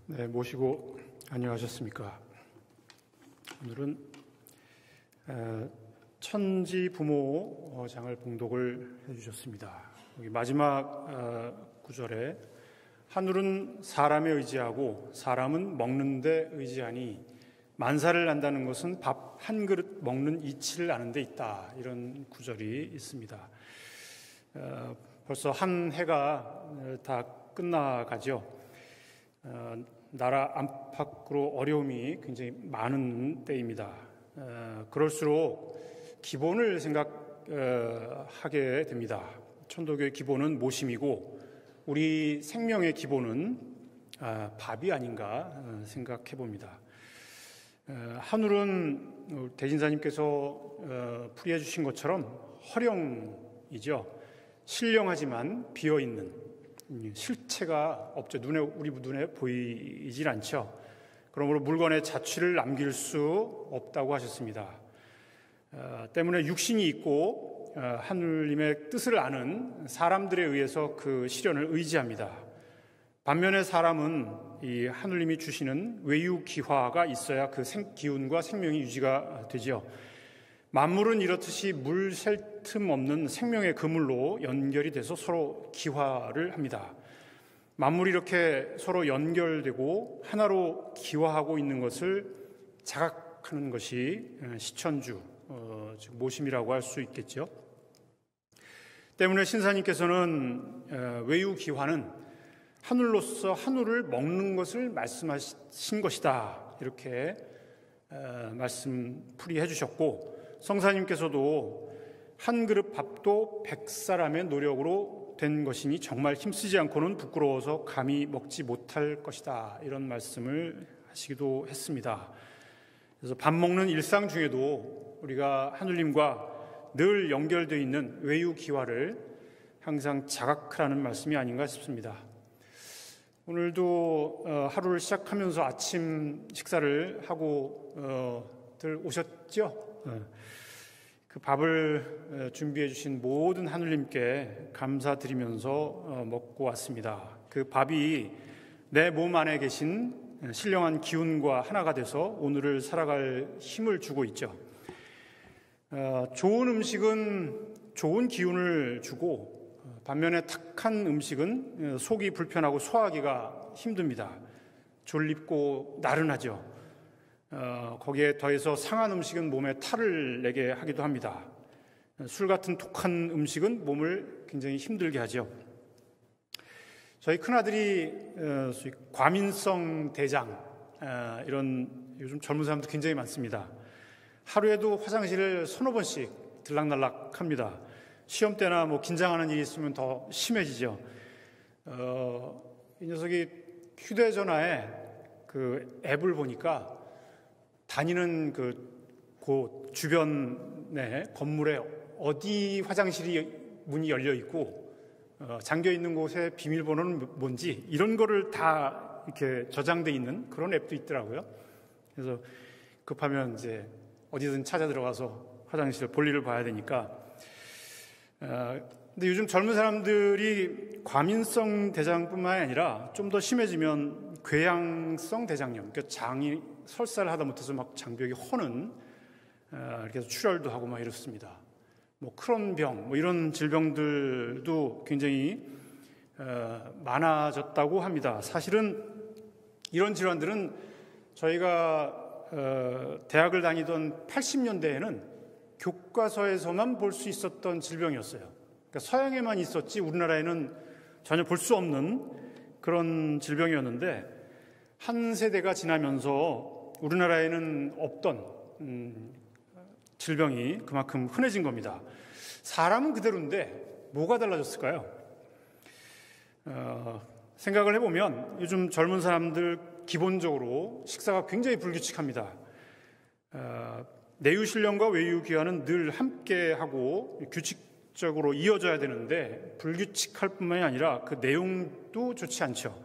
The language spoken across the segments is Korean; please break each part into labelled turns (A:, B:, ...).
A: 네, 모시고 안녕하셨습니까? 오늘은 천지 부모 장을 봉독을 해주셨습니다. 여기 마지막 구절에 하늘은 사람에 의지하고 사람은 먹는 데 의지하니 만사를 난다는 것은 밥 한 그릇 먹는 이치를 아는 데 있다. 이런 구절이 있습니다. 벌써 한 해가 다 끝나가죠. 나라 안팎으로 어려움이 굉장히 많은 때입니다. 그럴수록 기본을 생각하게 됩니다. 천도교의 기본은 모심이고 우리 생명의 기본은 밥이 아닌가 생각해 봅니다. 하늘은 대진사님께서 풀이해 주신 것처럼 허령이죠. 신령하지만 비어있는 실체가 없죠. 우리 눈에 보이질 않죠. 그러므로 물건의 자취를 남길 수 없다고 하셨습니다. 때문에 육신이 있고 하느님의 뜻을 아는 사람들에 의해서 그 시련을 의지합니다. 반면에 사람은 이 하느님이 주시는 외유기화가 있어야 그 기운과 생명이 유지가 되지요. 만물은 이렇듯이 물 셀 틈 없는 생명의 그물로 연결이 돼서 서로 기화를 합니다. 만물이 이렇게 서로 연결되고 하나로 기화하고 있는 것을 자각하는 것이 시천주, 즉 모심이라고 할 수 있겠죠. 때문에 신사님께서는 외유기화는 하늘로서 하늘을 먹는 것을 말씀하신 것이다. 이렇게 말씀 풀이해 주셨고, 성사님께서도 한 그릇 밥도 100사람의 노력으로 된 것이니 정말 힘쓰지 않고는 부끄러워서 감히 먹지 못할 것이다. 이런 말씀을 하시기도 했습니다. 그래서 밥 먹는 일상 중에도 우리가 하느님과 늘 연결되어 있는 외유기화를 항상 자각하라는 말씀이 아닌가 싶습니다. 오늘도 하루를 시작하면서 아침 식사를 하고들 오셨죠? 그 밥을 준비해 주신 모든 하느님께 감사드리면서 먹고 왔습니다. 그 밥이 내 몸 안에 계신 신령한 기운과 하나가 돼서 오늘을 살아갈 힘을 주고 있죠. 좋은 음식은 좋은 기운을 주고 반면에 탁한 음식은 속이 불편하고 소화하기가 힘듭니다. 졸립고 나른하죠. 거기에 더해서 상한 음식은 몸에 탈을 내게 하기도 합니다. 술 같은 독한 음식은 몸을 굉장히 힘들게 하죠. 저희 큰아들이 과민성 대장, 이런 요즘 젊은 사람도 굉장히 많습니다. 하루에도 화장실을 서너 번씩 들락날락 합니다. 시험 때나 긴장하는 일이 있으면 더 심해지죠. 이 녀석이 휴대전화에 그 앱을 보니까 다니는 그 주변에 건물에 어디 화장실이 문이 열려 있고 잠겨 있는 곳에 비밀번호는 뭔지 이런 거를 다 이렇게 저장돼 있는 그런 앱도 있더라고요. 그래서 급하면 이제 어디든 찾아 들어가서 화장실 볼일을 봐야 되니까. 근데 요즘 젊은 사람들이 과민성 대장뿐만 아니라 좀 더 심해지면 궤양성 대장염, 그러니까 장이 설사를 하다 못해서 장벽이 허는, 이렇게 해서 출혈도 하고 이렇습니다. 크론병, 이런 질병들도 굉장히 많아졌다고 합니다. 사실은 이런 질환들은 저희가 대학을 다니던 80년대에는 교과서에서만 볼 수 있었던 질병이었어요. 그러니까 서양에만 있었지 우리나라에는 전혀 볼 수 없는 그런 질병이었는데 한 세대가 지나면서 우리나라에는 없던 질병이 그만큼 흔해진 겁니다. 사람은 그대로인데 뭐가 달라졌을까요? 생각을 해보면 요즘 젊은 사람들 기본적으로 식사가 굉장히 불규칙합니다. 내유신령과 외유기화는 늘 함께하고 규칙적으로 이어져야 되는데 불규칙할 뿐만이 아니라 그 내용도 좋지 않죠.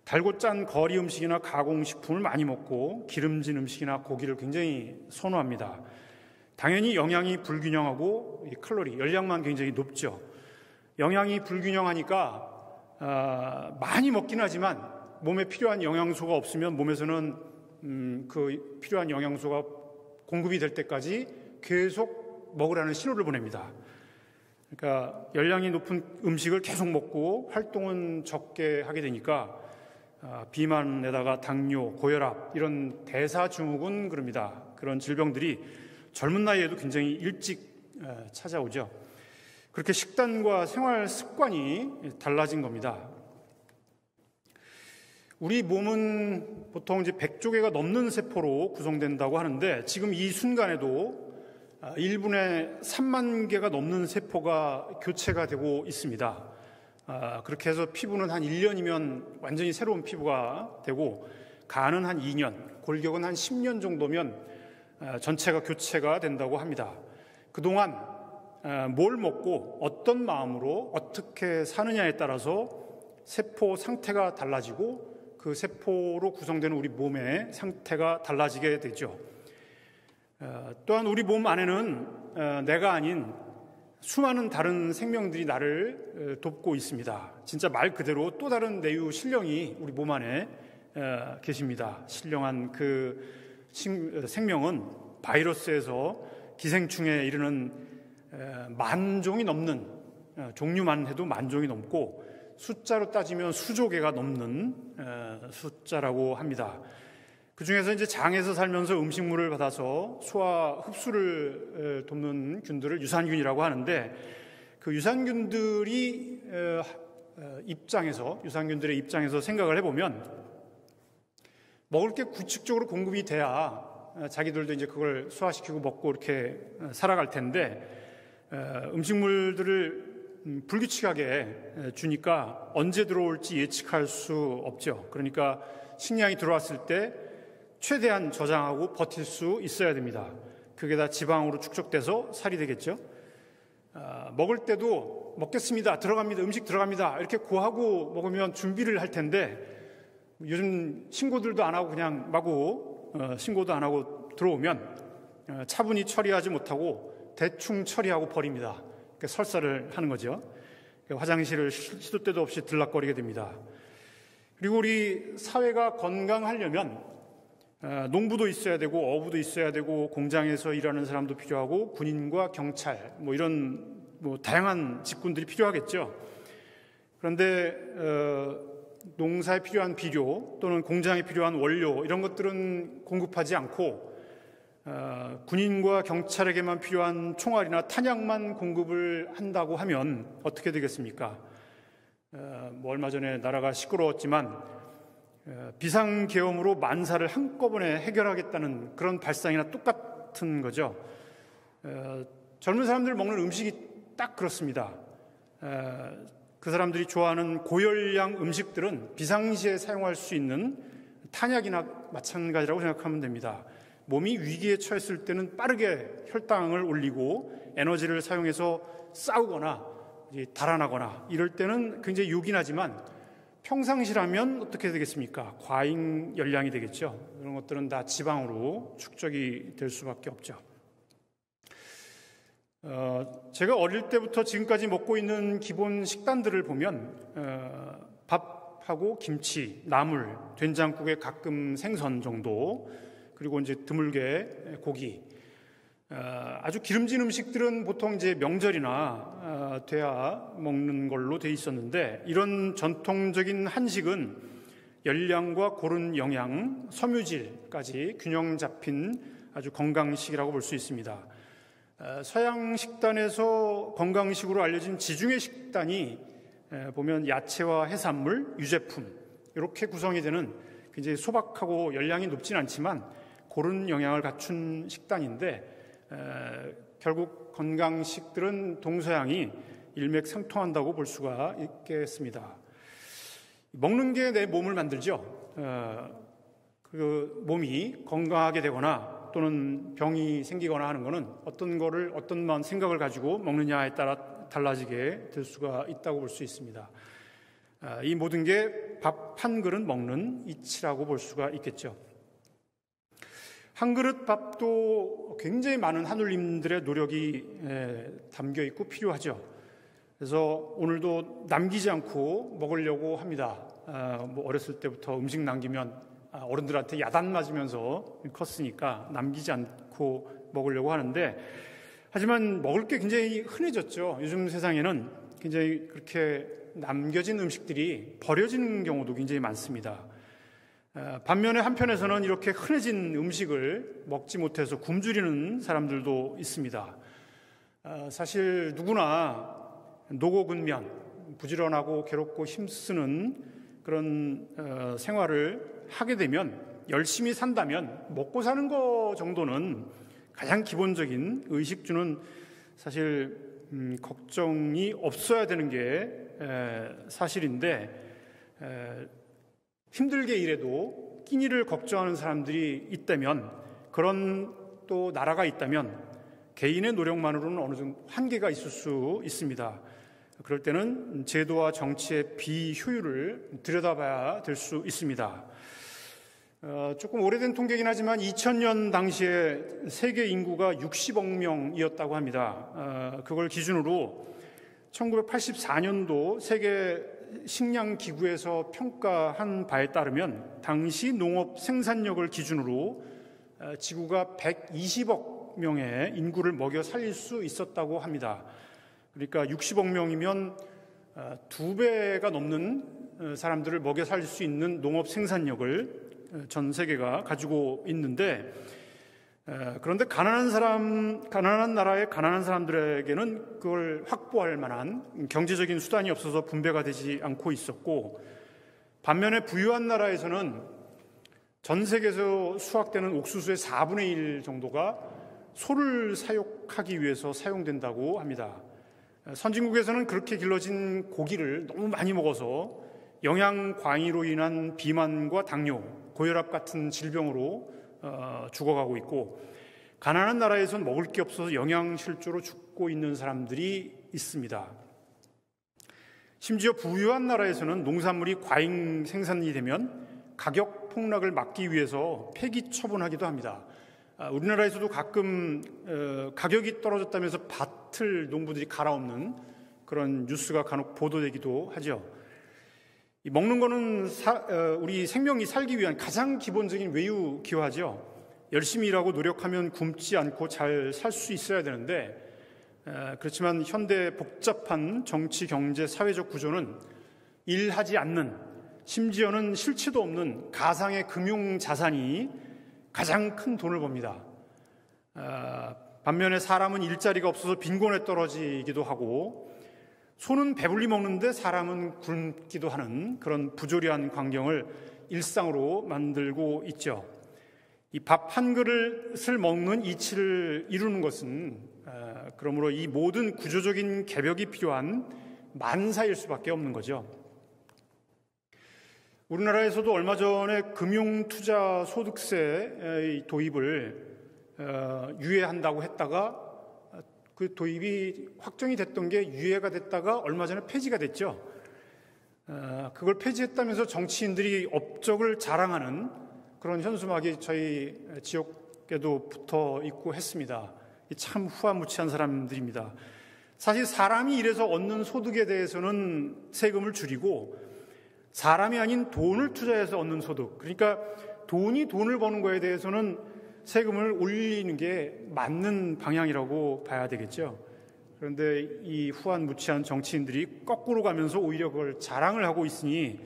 A: 달고 짠 거리 음식이나 가공식품을 많이 먹고 기름진 음식이나 고기를 굉장히 선호합니다. 당연히 영양이 불균형하고 칼로리, 열량만 굉장히 높죠. 영양이 불균형하니까 많이 먹긴 하지만 몸에 필요한 영양소가 없으면 몸에서는 그 필요한 영양소가 공급이 될 때까지 계속 먹으라는 신호를 보냅니다. 그러니까 열량이 높은 음식을 계속 먹고 활동은 적게 하게 되니까 비만에다가 당뇨, 고혈압 이런 대사증후군 그럽니다. 그런 질병들이 젊은 나이에도 굉장히 일찍 찾아오죠. 그렇게 식단과 생활 습관이 달라진 겁니다. 우리 몸은 보통 이제 100조 개가 넘는 세포로 구성된다고 하는데 지금 이 순간에도 1분에 3만 개가 넘는 세포가 교체가 되고 있습니다. 그렇게 해서 피부는 한 1년이면 완전히 새로운 피부가 되고 간은 한 2년, 골격은 한 10년 정도면 전체가 교체가 된다고 합니다. 그동안 뭘 먹고 어떤 마음으로 어떻게 사느냐에 따라서 세포 상태가 달라지고 그 세포로 구성되는 우리 몸의 상태가 달라지게 되죠. 또한 우리 몸 안에는 내가 아닌 수많은 다른 생명들이 나를 돕고 있습니다. 진짜 말 그대로 또 다른 내유 신령이 우리 몸 안에 계십니다. 신령한 그 생명은 바이러스에서 기생충에 이르는 만종이 넘는, 종류만 해도 만종이 넘고 숫자로 따지면 수조 개가 넘는 숫자라고 합니다. 그 중에서 이제 장에서 살면서 음식물을 받아서 소화 흡수를 돕는 균들을 유산균이라고 하는데 그 유산균들의 입장에서 생각을 해보면 먹을 게 규칙적으로 공급이 돼야 자기들도 이제 그걸 소화시키고 먹고 이렇게 살아갈 텐데 음식물들을 불규칙하게 주니까 언제 들어올지 예측할 수 없죠. 그러니까 식량이 들어왔을 때 최대한 저장하고 버틸 수 있어야 됩니다. 그게 다 지방으로 축적돼서 살이 되겠죠. 먹을 때도 먹겠습니다, 들어갑니다, 음식 들어갑니다 이렇게 고하고 먹으면 준비를 할 텐데 요즘 신고들도 안 하고 그냥 마구 신고도 안 하고 들어오면 차분히 처리하지 못하고 대충 처리하고 버립니다. 설사를 하는 거죠. 화장실을 시도 때도 없이 들락거리게 됩니다. 그리고 우리 사회가 건강하려면 농부도 있어야 되고 어부도 있어야 되고 공장에서 일하는 사람도 필요하고 군인과 경찰 이런 다양한 직군들이 필요하겠죠. 그런데 농사에 필요한 비료 또는 공장에 필요한 원료 이런 것들은 공급하지 않고 군인과 경찰에게만 필요한 총알이나 탄약만 공급을 한다고 하면 어떻게 되겠습니까? 얼마 전에 나라가 시끄러웠지만 비상계엄으로 만사를 한꺼번에 해결하겠다는 그런 발상이나 똑같은 거죠. 젊은 사람들 먹는 음식이 딱 그렇습니다. 그 사람들이 좋아하는 고열량 음식들은 비상시에 사용할 수 있는 탄약이나 마찬가지라고 생각하면 됩니다. 몸이 위기에 처했을 때는 빠르게 혈당을 올리고 에너지를 사용해서 싸우거나 달아나거나 이럴 때는 굉장히 요긴하지만 평상시라면 어떻게 되겠습니까? 과잉 열량이 되겠죠. 이런 것들은 다 지방으로 축적이 될 수밖에 없죠. 제가 어릴 때부터 지금까지 먹고 있는 기본 식단들을 보면 밥하고 김치, 나물, 된장국에 가끔 생선 정도 그리고 이제 드물게 고기, 아주 기름진 음식들은 보통 이제 명절이나 돼야 먹는 걸로 돼 있었는데 이런 전통적인 한식은 열량과 고른 영양, 섬유질까지 균형 잡힌 아주 건강식이라고 볼 수 있습니다. 서양 식단에서 건강식으로 알려진 지중해 식단이 보면 야채와 해산물, 유제품 이렇게 구성이 되는 굉장히 소박하고 열량이 높진 않지만 고른 영양을 갖춘 식단인데 결국 건강식들은 동서양이 일맥상통한다고 볼 수가 있겠습니다. 먹는 게 내 몸을 만들죠. 그 몸이 건강하게 되거나 또는 병이 생기거나 하는 것은 어떤 거를 어떤 생각을 가지고 먹느냐에 따라 달라지게 될 수가 있다고 볼 수 있습니다. 이 모든 게 밥 한 그릇 먹는 이치라고 볼 수가 있겠죠. 한 그릇 밥도 굉장히 많은 한울림들의 노력이 담겨 있고 필요하죠. 그래서 오늘도 남기지 않고 먹으려고 합니다. 어렸을 때부터 음식 남기면 어른들한테 야단 맞으면서 컸으니까 남기지 않고 먹으려고 하는데, 하지만 먹을 게 굉장히 흔해졌죠. 요즘 세상에는 굉장히 그렇게 남겨진 음식들이 버려지는 경우도 굉장히 많습니다. 반면에 한편에서는 이렇게 흔해진 음식을 먹지 못해서 굶주리는 사람들도 있습니다. 사실 누구나 노고근면, 부지런하고 괴롭고 힘쓰는 그런 생활을 하게 되면, 열심히 산다면 먹고 사는 거 정도는 가장 기본적인 의식주는 사실 걱정이 없어야 되는 게 사실인데, 힘들게 일해도 끼니를 걱정하는 사람들이 있다면, 그런 또 나라가 있다면 개인의 노력만으로는 어느 정도 한계가 있을 수 있습니다. 그럴 때는 제도와 정치의 비효율을 들여다봐야 될 수 있습니다. 조금 오래된 통계이긴 하지만 2000년 당시에 세계 인구가 60억 명이었다고 합니다. 그걸 기준으로 1984년도 세계 식량기구에서 평가한 바에 따르면 당시 농업 생산력을 기준으로 지구가 120억 명의 인구를 먹여 살릴 수 있었다고 합니다. 그러니까 60억 명이면 2배가 넘는 사람들을 먹여 살릴 수 있는 농업 생산력을 전 세계가 가지고 있는데, 그런데 가난한 나라의 가난한 사람들에게는 그걸 확보할 만한 경제적인 수단이 없어서 분배가 되지 않고 있었고, 반면에 부유한 나라에서는 전 세계에서 수확되는 옥수수의 4분의 1 정도가 소를 사육하기 위해서 사용된다고 합니다. 선진국에서는 그렇게 길러진 고기를 너무 많이 먹어서 영양 과잉으로 인한 비만과 당뇨, 고혈압 같은 질병으로 죽어가고 있고, 가난한 나라에서는 먹을 게 없어서 영양실조로 죽고 있는 사람들이 있습니다. 심지어 부유한 나라에서는 농산물이 과잉 생산이 되면 가격 폭락을 막기 위해서 폐기 처분하기도 합니다. 우리나라에서도 가끔 가격이 떨어졌다면서 밭을 농부들이 갈아엎는 그런 뉴스가 간혹 보도되기도 하죠. 먹는 거는 우리 생명이 살기 위한 가장 기본적인 외유 기화죠. 열심히 일하고 노력하면 굶지 않고 잘 살 수 있어야 되는데, 그렇지만 현대 복잡한 정치, 경제, 사회적 구조는 일하지 않는, 심지어는 실체도 없는 가상의 금융 자산이 가장 큰 돈을 법니다. 반면에 사람은 일자리가 없어서 빈곤에 떨어지기도 하고, 소는 배불리 먹는데 사람은 굶기도 하는 그런 부조리한 광경을 일상으로 만들고 있죠. 이 밥 한 그릇을 먹는 이치를 이루는 것은 그러므로 이 모든 구조적인 개벽이 필요한 만사일 수밖에 없는 거죠. 우리나라에서도 얼마 전에 금융투자소득세 도입을 유예한다고 했다가 그 도입이 확정이 됐던 게 유예가 됐다가 얼마 전에 폐지가 됐죠. 그걸 폐지했다면서 정치인들이 업적을 자랑하는 그런 현수막이 저희 지역에도 붙어 있고 했습니다. 참 후한무치한 사람들입니다. 사실 사람이 일해서 얻는 소득에 대해서는 세금을 줄이고, 사람이 아닌 돈을 투자해서 얻는 소득, 그러니까 돈이 돈을 버는 거에 대해서는 세금을 올리는 게 맞는 방향이라고 봐야 되겠죠. 그런데 이 후한무치한 정치인들이 거꾸로 가면서 오히려 그걸 자랑을 하고 있으니,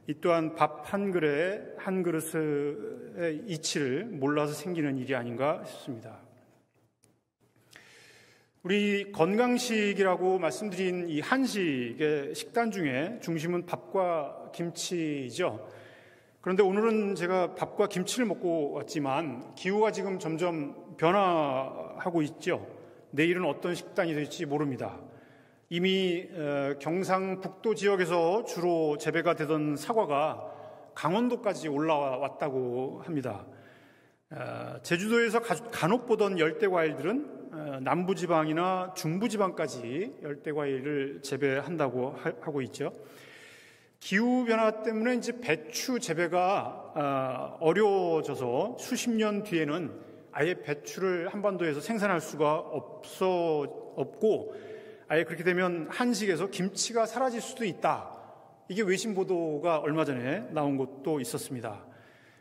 A: 이 또한 밥 한 그릇의 이치를 몰라서 생기는 일이 아닌가 싶습니다. 우리 건강식이라고 말씀드린 이 한식의 식단 중에 중심은 밥과 김치죠. 그런데 오늘은 제가 밥과 김치를 먹고 왔지만 기후가 지금 점점 변화하고 있죠. 내일은 어떤 식단이 될지 모릅니다. 이미 경상북도 지역에서 주로 재배가 되던 사과가 강원도까지 올라왔다고 합니다. 제주도에서 간혹 보던 열대과일들은 남부지방이나 중부지방까지 열대과일을 재배한다고 하고 있죠. 기후변화 때문에 이제 배추 재배가 어려워져서 수십 년 뒤에는 아예 배추를 한반도에서 생산할 수가 없고, 아예 그렇게 되면 한식에서 김치가 사라질 수도 있다. 이게 외신 보도가 얼마 전에 나온 것도 있었습니다.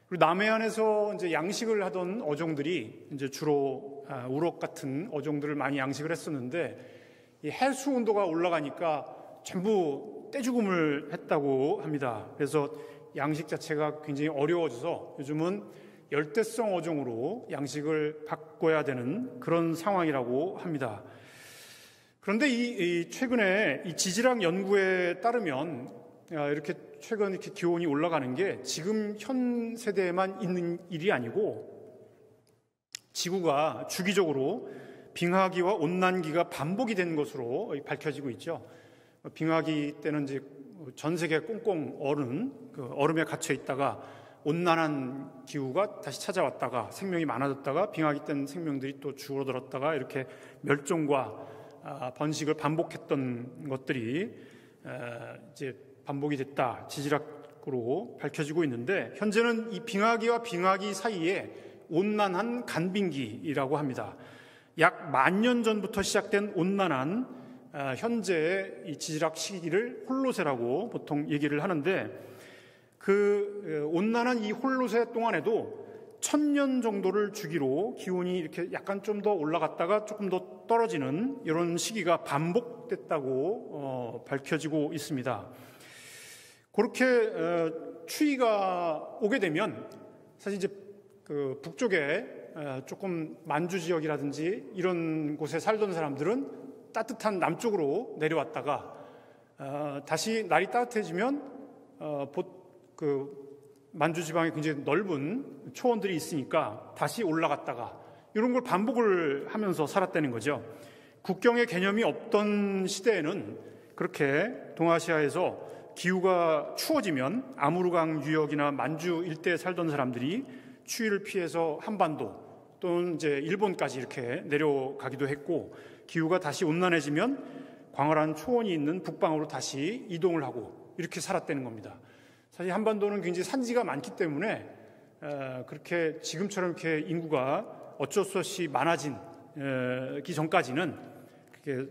A: 그리고 남해안에서 이제 양식을 하던 어종들이 이제 주로 우럭 같은 어종들을 많이 양식을 했었는데 이 해수 온도가 올라가니까 전부 떼죽음을 했다고 합니다. 그래서 양식 자체가 굉장히 어려워져서 요즘은 열대성 어종으로 양식을 바꿔야 되는 그런 상황이라고 합니다. 그런데 최근에 이 지질학 연구에 따르면 이렇게 최근 이렇게 기온이 올라가는 게 지금 현 세대에만 있는 일이 아니고 지구가 주기적으로 빙하기와 온난기가 반복이 된 것으로 밝혀지고 있죠. 빙하기 때는 이제 전 세계 꽁꽁 얼음에 갇혀 있다가 온난한 기후가 다시 찾아왔다가 생명이 많아졌다가 빙하기 때는 생명들이 또 줄어들었다가 이렇게 멸종과 번식을 반복했던 것들이 이제 반복이 됐다. 지질학으로 밝혀지고 있는데 현재는 이 빙하기와 빙하기 사이에 온난한 간빙기라고 합니다. 약 10,000년 전부터 시작된 온난한 현재의 이 지질학 시기를 홀로세라고 보통 얘기를 하는데 그 온난한 이 홀로세 동안에도 1,000년 정도를 주기로 기온이 이렇게 약간 좀 더 올라갔다가 조금 더 떨어지는 이런 시기가 반복됐다고 밝혀지고 있습니다. 그렇게 추위가 오게 되면 사실 이제 그 북쪽에 조금 만주 지역이라든지 이런 곳에 살던 사람들은 따뜻한 남쪽으로 내려왔다가 다시 날이 따뜻해지면 그 만주 지방에 굉장히 넓은 초원들이 있으니까 다시 올라갔다가 이런 걸 반복을 하면서 살았다는 거죠. 국경의 개념이 없던 시대에는 그렇게 동아시아에서 기후가 추워지면 아무르강 유역이나 만주 일대에 살던 사람들이 추위를 피해서 한반도 또는 이제 일본까지 이렇게 내려가기도 했고 기후가 다시 온난해지면 광활한 초원이 있는 북방으로 다시 이동을 하고 이렇게 살았다는 겁니다. 사실 한반도는 굉장히 산지가 많기 때문에 그렇게 지금처럼 이렇게 인구가 어쩔 수 없이 많아지기 전까지는 그렇게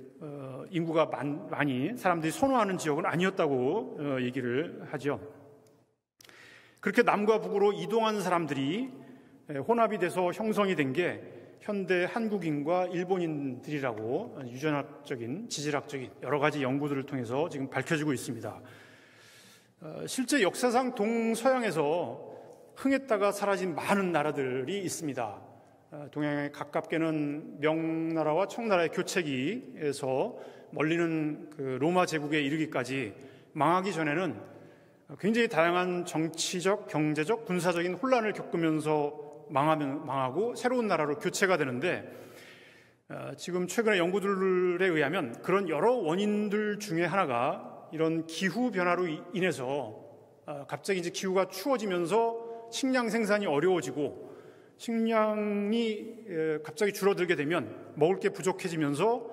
A: 인구가 많이 사람들이 선호하는 지역은 아니었다고 얘기를 하죠. 그렇게 남과 북으로 이동한 사람들이 혼합이 돼서 형성이 된 게 현대 한국인과 일본인들이라고 유전학적인, 지질학적인 여러 가지 연구들을 통해서 지금 밝혀지고 있습니다. 실제 역사상 동서양에서 흥했다가 사라진 많은 나라들이 있습니다. 동양에 가깝게는 명나라와 청나라의 교체기에서 멀리는 그 로마 제국에 이르기까지 망하기 전에는 굉장히 다양한 정치적, 경제적, 군사적인 혼란을 겪으면서 망하고 새로운 나라로 교체가 되는데 지금 최근의 연구들에 의하면 그런 여러 원인들 중에 하나가 이런 기후 변화로 인해서 갑자기 이제 기후가 추워지면서 식량 생산이 어려워지고 식량이 갑자기 줄어들게 되면 먹을 게 부족해지면서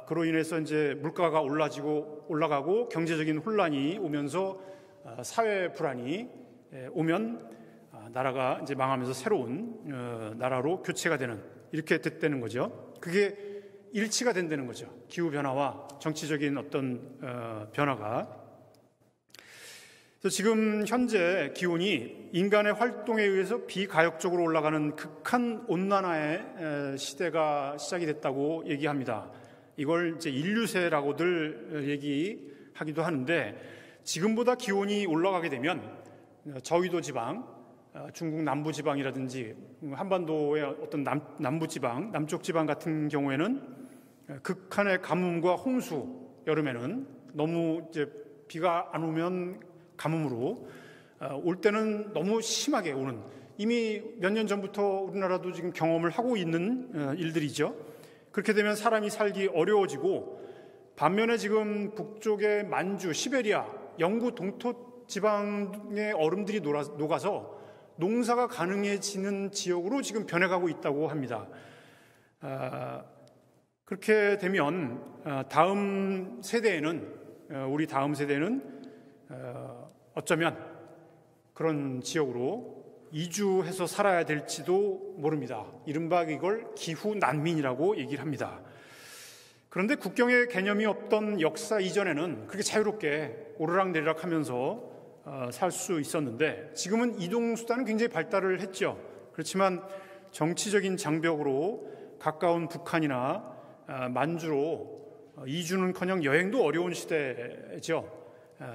A: 그로 인해서 이제 물가가 올라가고 경제적인 혼란이 오면서 사회 불안이 오면 나라가 이제 망하면서 새로운 나라로 교체가 되는 이렇게 됐다는 거죠. 그게 일치가 된다는 거죠. 기후 변화와 정치적인 어떤 변화가. 그래서 지금 현재 기온이 인간의 활동에 의해서 비가역적으로 올라가는 극한 온난화의 시대가 시작이 됐다고 얘기합니다. 이걸 이제 인류세라고들 얘기하기도 하는데 지금보다 기온이 올라가게 되면 저위도 지방, 중국 남부 지방이라든지 한반도의 어떤 남부 지방, 남쪽 지방 같은 경우에는 극한의 가뭄과 홍수, 여름에는 너무 이제 비가 안 오면 가뭄으로 올 때는 너무 심하게 오는, 이미 몇 년 전부터 우리나라도 지금 경험을 하고 있는 일들이죠. 그렇게 되면 사람이 살기 어려워지고, 반면에 지금 북쪽의 만주, 시베리아, 영구 동토 지방의 얼음들이 녹아서 농사가 가능해지는 지역으로 지금 변해가고 있다고 합니다. 그렇게 되면 다음 세대에는, 우리 다음 세대는 어쩌면 그런 지역으로 이주해서 살아야 될지도 모릅니다. 이른바 이걸 기후 난민이라고 얘기를 합니다. 그런데 국경의 개념이 없던 역사 이전에는 그렇게 자유롭게 오르락내리락 하면서 살 수 있었는데, 지금은 이동수단은 굉장히 발달을 했죠. 그렇지만 정치적인 장벽으로 가까운 북한이나 만주로 이주는커녕 여행도 어려운 시대죠.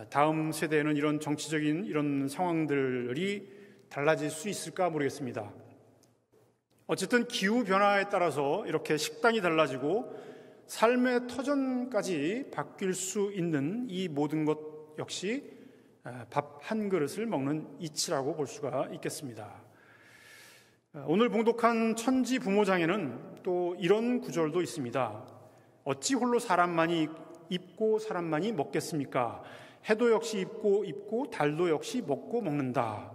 A: 다음 세대에는 이런 정치적인 이런 상황들이 달라질 수 있을까 모르겠습니다. 어쨌든 기후 변화에 따라서 이렇게 식단이 달라지고 삶의 터전까지 바뀔 수 있는 이 모든 것 역시 밥 한 그릇을 먹는 이치라고 볼 수가 있겠습니다. 오늘 봉독한 천지 부모장에는 또 이런 구절도 있습니다. 어찌 홀로 사람만이 입고 사람만이 먹겠습니까? 해도 역시 입고 달도 역시 먹고 먹는다.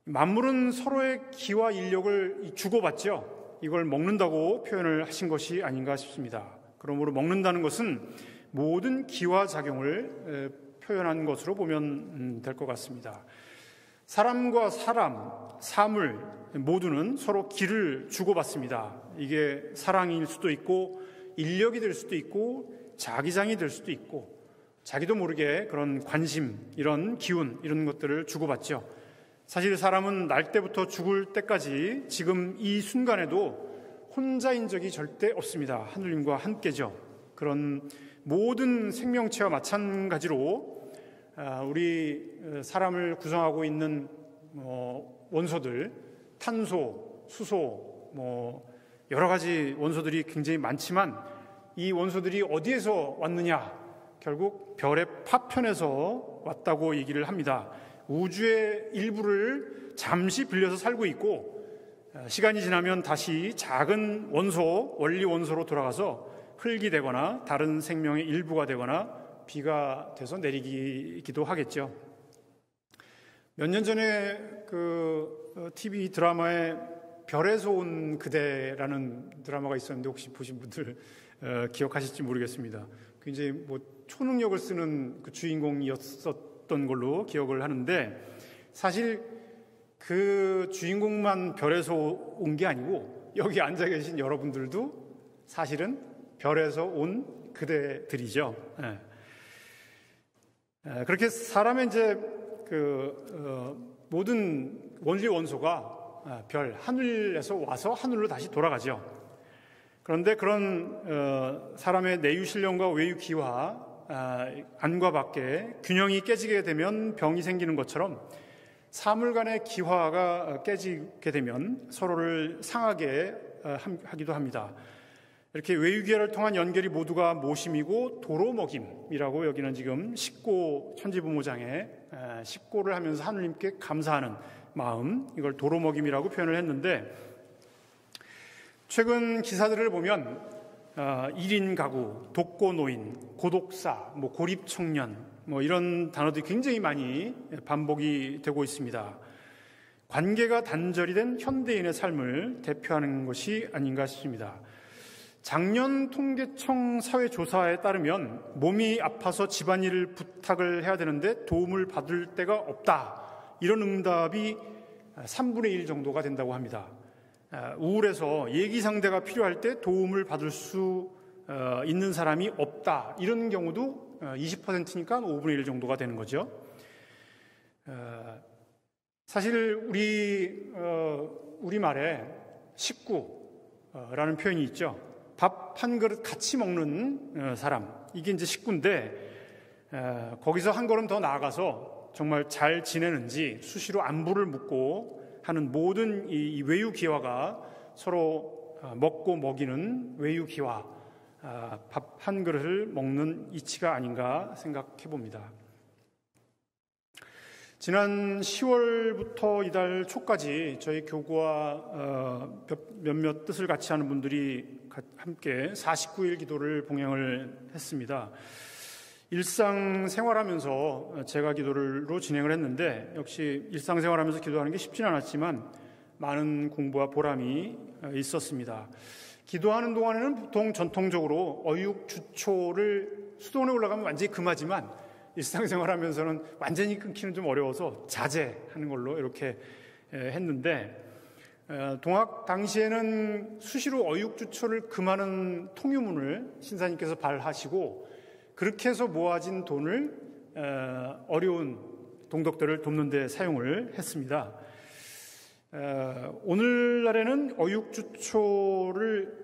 A: 만물은 서로의 기와 인력을 주고받죠. 이걸 먹는다고 표현을 하신 것이 아닌가 싶습니다. 그러므로 먹는다는 것은 모든 기와작용을 표현한 것으로 보면 될 것 같습니다. 사람과 사람, 사물 모두는 서로 기를 주고받습니다. 이게 사랑일 수도 있고 인력이 될 수도 있고 자기장이 될 수도 있고 자기도 모르게 그런 관심, 이런 기운, 이런 것들을 주고받죠. 사실 사람은 날 때부터 죽을 때까지 지금 이 순간에도 혼자인 적이 절대 없습니다. 하느님과 함께죠. 그런 모든 생명체와 마찬가지로 우리 사람을 구성하고 있는 원소들, 탄소, 수소, 여러 가지 원소들이 굉장히 많지만 이 원소들이 어디에서 왔느냐? 결국 별의 파편에서 왔다고 얘기를 합니다. 우주의 일부를 잠시 빌려서 살고 있고 시간이 지나면 다시 작은 원소, 원리 원소로 돌아가서 흙이 되거나 다른 생명의 일부가 되거나 비가 돼서 내리기도 하겠죠. 몇 년 전에 그 TV 드라마에 별에서 온 그대라는 드라마가 있었는데 혹시 보신 분들 기억하실지 모르겠습니다. 굉장히 초능력을 쓰는 그 주인공이었었던 걸로 기억을 하는데, 사실 그 주인공만 별에서 온 게 아니고 여기 앉아 계신 여러분들도 사실은 별에서 온 그대들이죠. 그렇게 사람의 이제 모든 원리 원소가 별 하늘에서 와서 하늘로 다시 돌아가죠. 그런데 그런 사람의 내유 신령과 외유 기와 안과 밖에 균형이 깨지게 되면 병이 생기는 것처럼 사물 간의 기화가 깨지게 되면 서로를 상하게 하기도 합니다. 이렇게 외유기화를 통한 연결이 모두가 모심이고 도로먹임이라고 여기는 지금 식고 천지부모장에 식고를 하면서 하느님께 감사하는 마음, 이걸 도로먹임이라고 표현을 했는데, 최근 기사들을 보면 1인 가구, 독거노인, 고독사, 고립청년 이런 단어들이 굉장히 많이 반복이 되고 있습니다. 관계가 단절이 된 현대인의 삶을 대표하는 것이 아닌가 싶습니다. 작년 통계청 사회조사에 따르면 몸이 아파서 집안일을 부탁을 해야 되는데 도움을 받을 데가 없다, 이런 응답이 3분의 1 정도가 된다고 합니다. 우울해서 얘기 상대가 필요할 때 도움을 받을 수 있는 사람이 없다, 이런 경우도 20%니까 5분의 1 정도가 되는 거죠. 사실 우리말에 식구라는 표현이 있죠. 밥 한 그릇 같이 먹는 사람, 이게 이제 식구인데, 거기서 한 걸음 더 나아가서 정말 잘 지내는지 수시로 안부를 묻고 하는 모든 이 외유기화가 서로 먹고 먹이는 외유기화, 밥 한 그릇을 먹는 이치가 아닌가 생각해 봅니다. 지난 10월부터 이달 초까지 저희 교구와 몇몇 뜻을 같이 하는 분들이 함께 49일 기도를 봉행을 했습니다. 일상생활하면서 제가 기도로 진행을 했는데, 역시 일상생활하면서 기도하는 게 쉽지는 않았지만 많은 공부와 보람이 있었습니다. 기도하는 동안에는 보통 전통적으로 어육주초를 수도원에 올라가면 완전히 금하지만 일상생활하면서는 완전히 끊기는 좀 어려워서 자제하는 걸로 이렇게 했는데, 동학 당시에는 수시로 어육주초를 금하는 통유문을 신사님께서 발하시고 그렇게 해서 모아진 돈을 어려운 동덕들을 돕는 데 사용을 했습니다. 오늘날에는 어육주초를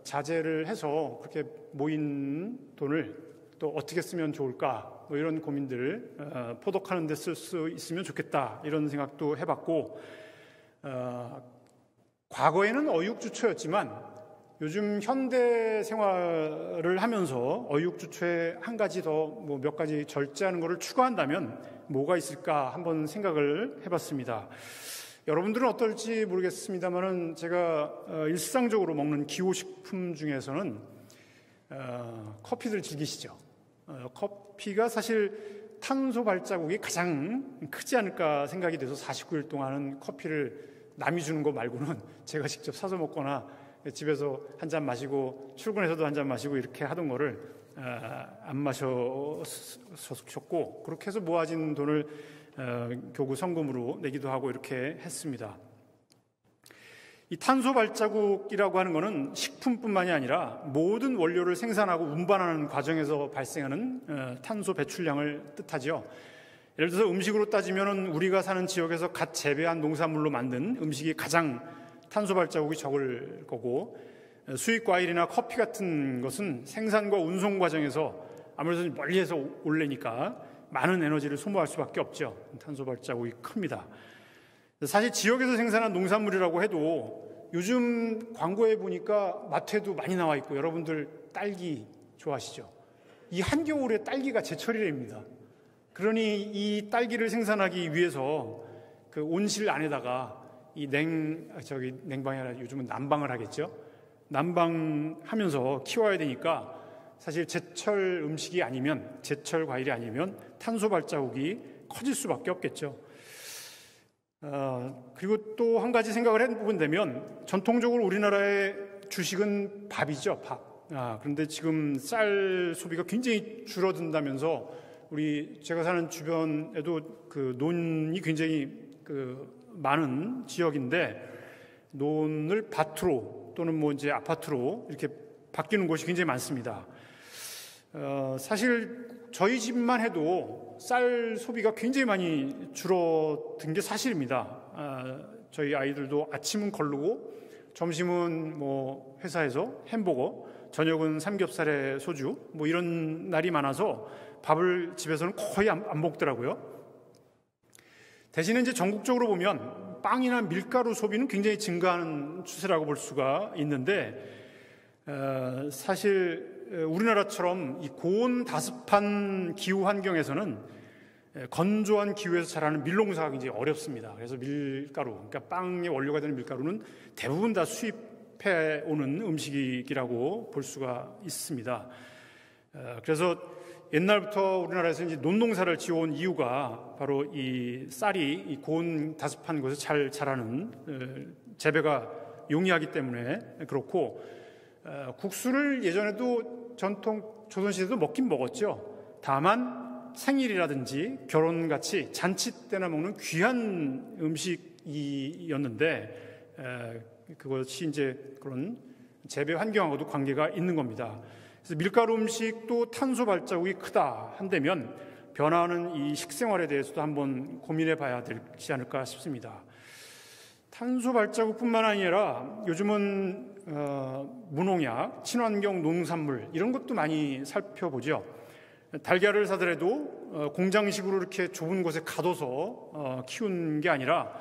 A: 자제를 해서 그렇게 모인 돈을 또 어떻게 쓰면 좋을까 뭐 이런 고민들을 포독하는 데 쓸 수 있으면 좋겠다 이런 생각도 해봤고 과거에는 어육주초였지만 요즘 현대 생활을 하면서 어육주초에 한 가지 더 뭐 몇 가지 절제하는 것을 추가한다면 뭐가 있을까 한번 생각을 해봤습니다. 여러분들은 어떨지 모르겠습니다만은 제가 일상적으로 먹는 기호식품 중에서는 커피를 즐기시죠. 커피가 사실 탄소 발자국이 가장 크지 않을까 생각이 돼서 49일 동안은 커피를 남이 주는 거 말고는 제가 직접 사서 먹거나 집에서 한 잔 마시고 출근해서도 한 잔 마시고 이렇게 하던 거를 안 마셨었고 그렇게 해서 모아진 돈을 교구 성금으로 내기도 하고 이렇게 했습니다. 이 탄소 발자국이라고 하는 것은 식품뿐만이 아니라 모든 원료를 생산하고 운반하는 과정에서 발생하는 탄소 배출량을 뜻하죠. 예를 들어서 음식으로 따지면 우리가 사는 지역에서 갓 재배한 농산물로 만든 음식이 가장 탄소 발자국이 적을 거고 수입 과일이나 커피 같은 것은 생산과 운송 과정에서 아무래도 멀리에서 올래니까 많은 에너지를 소모할 수밖에 없죠. 탄소 발자국이 큽니다. 사실 지역에서 생산한 농산물이라고 해도 요즘 광고에 보니까 마트에도 많이 나와 있고 여러분들 딸기 좋아하시죠? 이 한겨울에 딸기가 제철이랍니다. 그러니 이 딸기를 생산하기 위해서 그 온실 안에다가 이 냉방이 아니라 요즘은 난방을 하겠죠. 난방하면서 키워야 되니까 사실 제철 음식이 아니면 제철 과일이 아니면 탄소 발자국이 커질 수밖에 없겠죠. 그리고 또 한 가지 생각을 해보면 전통적으로 우리나라의 주식은 밥이죠, 밥. 그런데 지금 쌀 소비가 굉장히 줄어든다면서 제가 사는 주변에도 그 논이 굉장히 많은 지역인데 논을 밭으로 또는 뭐 이제 아파트로 이렇게 바뀌는 곳이 굉장히 많습니다. 사실 저희 집만 해도 쌀 소비가 굉장히 많이 줄어든 게 사실입니다. 저희 아이들도 아침은 걸르고 점심은 뭐 회사에서 햄버거, 저녁은 삼겹살에 소주 뭐 이런 날이 많아서 밥을 집에서는 거의 안 먹더라고요. 대신에 이제 전국적으로 보면 빵이나 밀가루 소비는 굉장히 증가하는 추세라고 볼 수가 있는데 사실 우리나라처럼 이 고온 다습한 기후 환경에서는 건조한 기후에서 자라는 밀농사가 굉장히 어렵습니다. 그래서 밀가루, 그러니까 빵의 원료가 되는 밀가루는 대부분 다 수입해 오는 음식이라고 볼 수가 있습니다. 그래서 옛날부터 우리나라에서 이제 논농사를 지어온 이유가 바로 이 쌀이 이 고온 다습한 곳에 잘 자라는 재배가 용이하기 때문에 그렇고 국수를 예전에도 전통 조선시대도 먹긴 먹었죠. 다만 생일이라든지 결혼같이 잔치 때나 먹는 귀한 음식이었는데 그것이 이제 그런 재배 환경하고도 관계가 있는 겁니다. 그래서 밀가루 음식도 탄소 발자국이 크다 한다면 변화하는 이 식생활에 대해서도 한번 고민해 봐야 되지 않을까 싶습니다. 탄소 발자국뿐만 아니라 요즘은 무농약, 친환경 농산물 이런 것도 많이 살펴보죠. 달걀을 사더라도 공장식으로 이렇게 좁은 곳에 가둬서 키운 게 아니라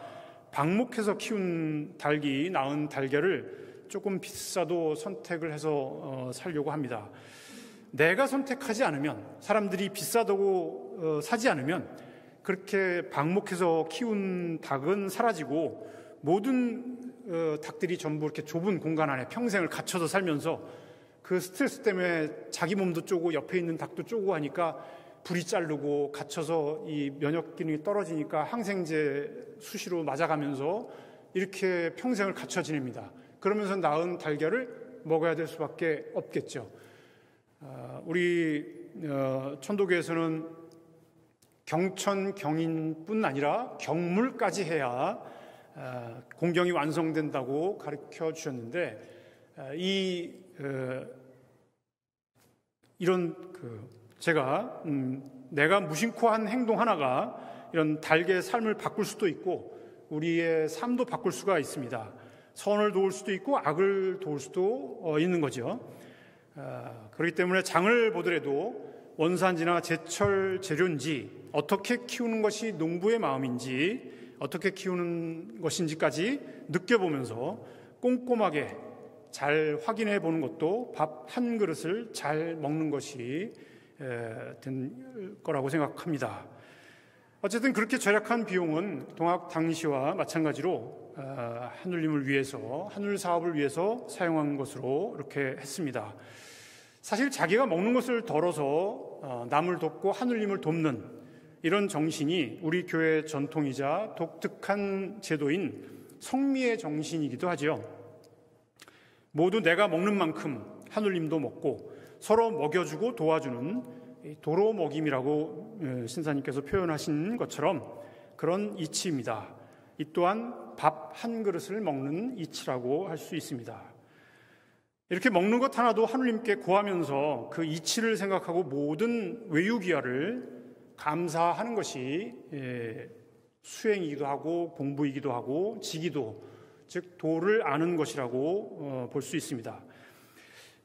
A: 방목해서 키운 낳은 달걀을 조금 비싸도 선택을 해서 살려고 합니다. 내가 선택하지 않으면, 사람들이 비싸다고 사지 않으면 그렇게 방목해서 키운 닭은 사라지고 모든 닭들이 전부 이렇게 좁은 공간 안에 평생을 갇혀서 살면서 그 스트레스 때문에 자기 몸도 쪼고 옆에 있는 닭도 쪼고 하니까 불이 자르고 갇혀서 이 면역 기능이 떨어지니까 항생제 수시로 맞아가면서 이렇게 평생을 갇혀 지냅니다. 그러면서 낳은 달걀을 먹어야 될 수밖에 없겠죠. 우리 천도교에서는 경천, 경인뿐 아니라 경물까지 해야 공경이 완성된다고 가르쳐 주셨는데 이런 제가 내가 무심코 한 행동 하나가 이런 달개의 삶을 바꿀 수도 있고 우리의 삶도 바꿀 수가 있습니다. 선을 도울 수도 있고 악을 도울 수도 있는 거죠. 그렇기 때문에 장을 보더라도 원산지나 제철 재료인지 어떻게 키우는 것이 농부의 마음인지 어떻게 키우는 것인지까지 느껴보면서 꼼꼼하게 잘 확인해 보는 것도 밥 한 그릇을 잘 먹는 것이 된 거라고 생각합니다. 어쨌든 그렇게 절약한 비용은 동학 당시와 마찬가지로 하늘님을 위해서, 하늘 사업을 위해서 사용한 것으로 이렇게 했습니다. 사실 자기가 먹는 것을 덜어서 남을 돕고 하늘님을 돕는 이런 정신이 우리 교회의 전통이자 독특한 제도인 성미의 정신이기도 하죠. 모두 내가 먹는 만큼 하늘님도 먹고 서로 먹여주고 도와주는 도로 먹임이라고 신사님께서 표현하신 것처럼 그런 이치입니다. 이 또한 밥 한 그릇을 먹는 이치라고 할 수 있습니다. 이렇게 먹는 것 하나도 하느님께 구하면서 그 이치를 생각하고 모든 외유기하를 감사하는 것이 수행이기도 하고 공부이기도 하고 지기도, 즉 도를 아는 것이라고 볼 수 있습니다.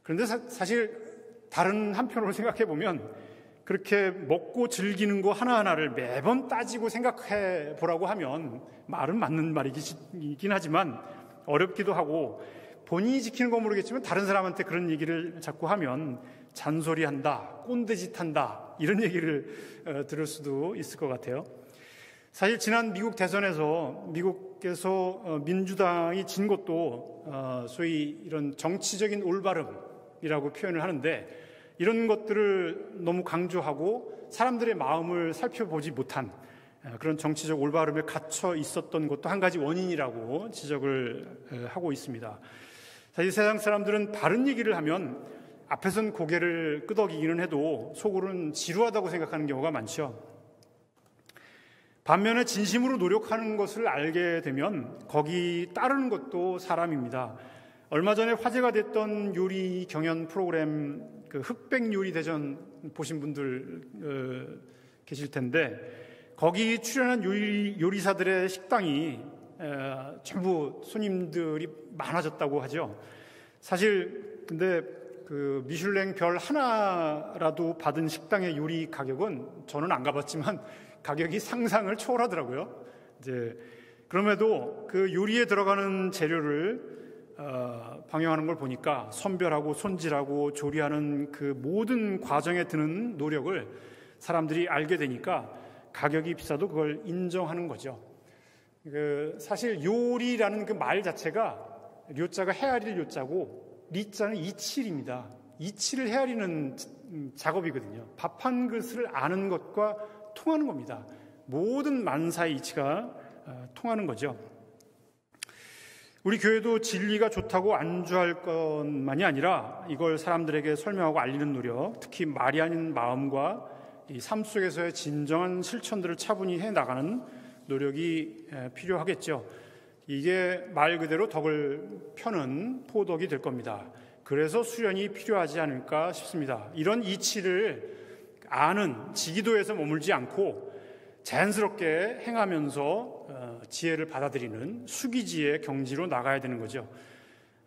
A: 그런데 사실 다른 한편으로 생각해 보면 그렇게 먹고 즐기는 거 하나하나를 매번 따지고 생각해 보라고 하면 말은 맞는 말이긴 하지만 어렵기도 하고 본인이 지키는 건 모르겠지만 다른 사람한테 그런 얘기를 자꾸 하면 잔소리한다, 꼰대짓 한다 이런 얘기를 들을 수도 있을 것 같아요. 사실 지난 미국 대선에서 미국에서 민주당이 진 것도 소위 이런 정치적인 올바름이라고 표현을 하는데 이런 것들을 너무 강조하고 사람들의 마음을 살펴보지 못한 그런 정치적 올바름에 갇혀 있었던 것도 한 가지 원인이라고 지적을 하고 있습니다. 사실 세상 사람들은 바른 얘기를 하면 앞에선 고개를 끄덕이기는 해도 속으로는 지루하다고 생각하는 경우가 많죠. 반면에 진심으로 노력하는 것을 알게 되면 거기 따르는 것도 사람입니다. 얼마 전에 화제가 됐던 요리 경연 프로그램 그 흑백 요리 대전 보신 분들 계실 텐데 거기 출연한 요리사들의 식당이 전부 손님들이 많아졌다고 하죠. 사실 근데 그 미슐랭 별 하나라도 받은 식당의 요리 가격은 저는 안 가봤지만 가격이 상상을 초월하더라고요. 이제 그럼에도 그 요리에 들어가는 재료를 방영하는 걸 보니까 선별하고 손질하고 조리하는 그 모든 과정에 드는 노력을 사람들이 알게 되니까 가격이 비싸도 그걸 인정하는 거죠. 사실 요리라는 그 말 자체가 료자가 헤아릴 요자고 리자는 이치입니다. 이치를 헤아리는 작업이거든요. 밥 한 그릇을 아는 것과 통하는 겁니다. 모든 만사의 이치가 통하는 거죠. 우리 교회도 진리가 좋다고 안주할 것만이 아니라 이걸 사람들에게 설명하고 알리는 노력, 특히 말이 아닌 마음과 이 삶 속에서의 진정한 실천들을 차분히 해나가는 노력이 필요하겠죠. 이게 말 그대로 덕을 펴는 포덕이 될 겁니다. 그래서 수련이 필요하지 않을까 싶습니다. 이런 이치를 아는 지기도에서 머물지 않고 자연스럽게 행하면서 지혜를 받아들이는 수기지의 경지로 나가야 되는 거죠.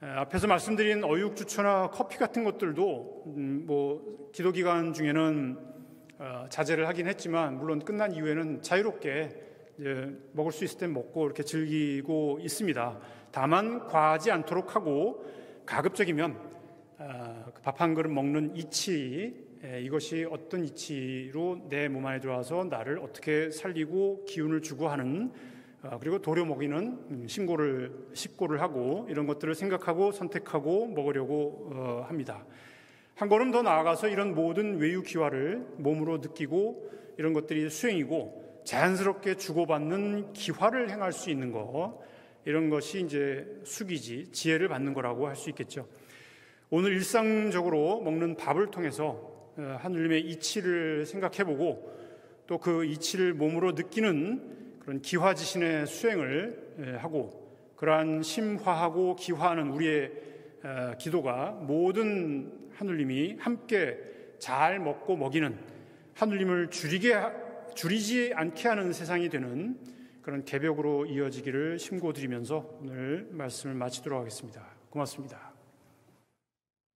A: 앞에서 말씀드린 어육주초나 커피 같은 것들도 뭐 기도기간 중에는 자제를 하긴 했지만 물론 끝난 이후에는 자유롭게 먹을 수 있을 땐 먹고 이렇게 즐기고 있습니다. 다만 과하지 않도록 하고 가급적이면 밥 한 그릇 먹는 이치, 이것이 어떤 이치로 내 몸 안에 들어와서 나를 어떻게 살리고 기운을 주고 하는 그리고 도려 먹이는 식고를 하고 이런 것들을 생각하고 선택하고 먹으려고 합니다. 한 걸음 더 나아가서 이런 모든 외유 기화를 몸으로 느끼고 이런 것들이 수행이고 자연스럽게 주고받는 기화를 행할 수 있는 거, 이런 것이 이제 수기지, 지혜를 받는 거라고 할 수 있겠죠. 오늘 일상적으로 먹는 밥을 통해서 하느님의 이치를 생각해보고 또 그 이치를 몸으로 느끼는 그런 기화지신의 수행을 하고 그러한 심화하고 기화하는 우리의 기도가 모든 하느님이 함께 잘 먹고 먹이는 하느님을 줄이지 않게 하는 세상이 되는 그런 개벽으로 이어지기를 심고드리면서 오늘 말씀을 마치도록 하겠습니다. 고맙습니다.